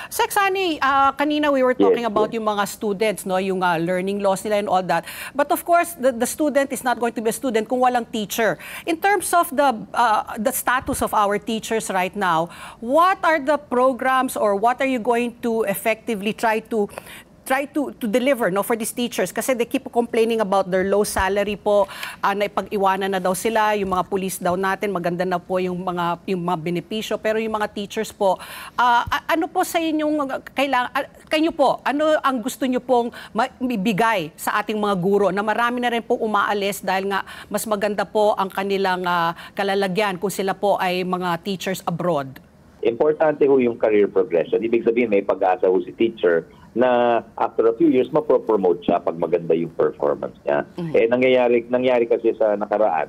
Sexani, kanina we were talking about yung mga students, no, yung learning loss nila and all that. But of course, the student is not going to be a student kung walang teacher. In terms of the status of our teachers right now, what are the programs or what are you going to effectively try to deliver, no, for these teachers? Kasi they keep complaining about their low salary po, na ipag-iwanan na daw sila, yung mga police daw natin, maganda na po yung mga benepisyo, pero yung mga teachers po, ano po sa inyong kayo po, ano ang gusto nyo pong ibigay sa ating mga guro na marami na rin pong umaalis dahil nga mas maganda po ang kanilang kalalagyan kung sila po ay mga teachers abroad? Importante ho yung career progression. Ibig sabihin may pag-asa ho si teacher na after a few years mapropromote siya pag maganda yung performance niya. Nangyari kasi sa nakaraan,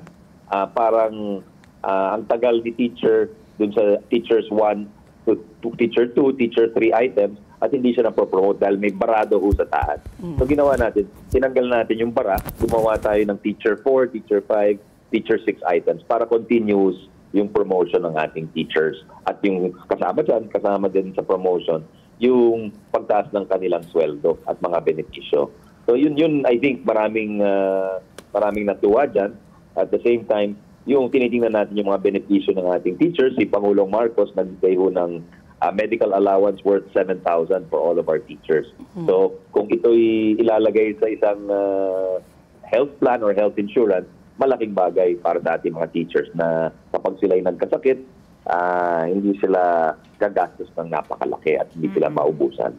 parang ang tagal ni teacher dun sa teachers 1 to teacher 2, teacher 3 items at hindi siya napropromote dahil may barado ho sa taas. So ginawa natin, tinanggal natin yung bara, gumawa tayo ng teacher 4, teacher 5, teacher 6 items para continuous yung promotion ng ating teachers. At yung kasama din sa promotion, yung pagtaas ng kanilang sweldo at mga benepisyo. So yun I think maraming natuwa dyan. At the same time, yung tinitingnan natin yung mga benepisyo ng ating teachers, si Pangulong Marcos nagbigay ho ng medical allowance worth 7,000 for all of our teachers. So kung ito'y ilalagay sa isang health plan or health insurance, malaking bagay para sa ating mga teachers na kapag sila'y nagkasakit, hindi sila gagastos ng napakalaki at hindi sila maubusan.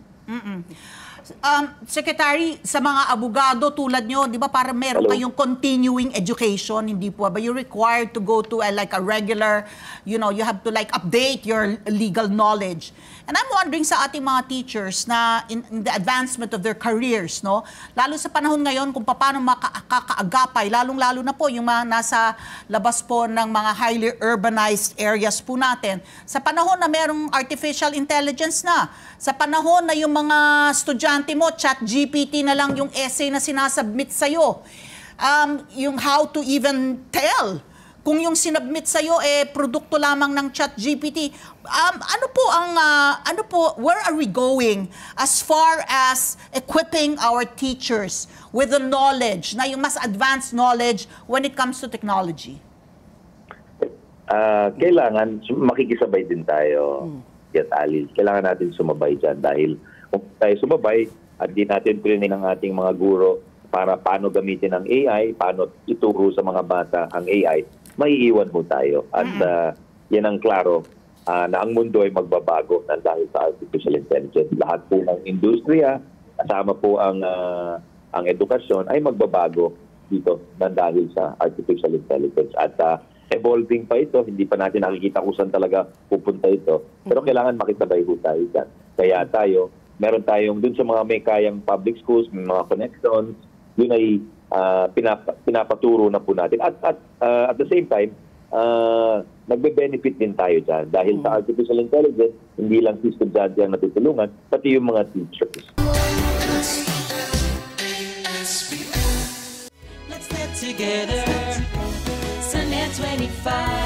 Secretary, sa mga abogado tulad nyo, di ba para meron kayong continuing education, hindi po ba? You're required to go to like a regular, you have to like update your legal knowledge. And I'm wondering sa ating mga teachers na in the advancement of their careers, no? Lalo sa panahon ngayon kung paano makakaagapay, lalong-lalo na po yung mga nasa labas po ng mga highly urbanized areas po natin. Sa panahon na merong artificial intelligence na, sa panahon na yung mga estudyante mo, ChatGPT na lang yung essay na sinasubmit sa'yo. Yung how to even tell kung yung sinubmit sa'yo produkto lamang ng ChatGPT. Where are we going as far as equipping our teachers with the knowledge, na yung mas advanced knowledge when it comes to technology? Kailangan makikisabay din tayo, Yat Ali. Kailangan natin sumabay dyan dahil kung tayo sumabay at di natin training ng ating mga guro para paano gamitin ang AI, paano ituro sa mga bata ang AI, maiiwan po tayo. At yan ang klaro na ang mundo ay magbabago na dahil sa artificial intelligence. Lahat po ng industriya, kasama po ang edukasyon ay magbabago dito na dahil sa artificial intelligence. At evolving pa ito, hindi pa natin nakikita kung saan talaga pupunta ito. Pero kailangan makisabay po tayo dyan. Kaya meron tayong dun sa mga may kayang public schools, may mga connections, yun ay pinapaturo na po natin. At the same time, nagbe-benefit din tayo dyan. Dahil sa artificial intelligence, hindi lang si estudyante ang natutulungan, pati yung mga teachers. Let's get together, Sunday 25.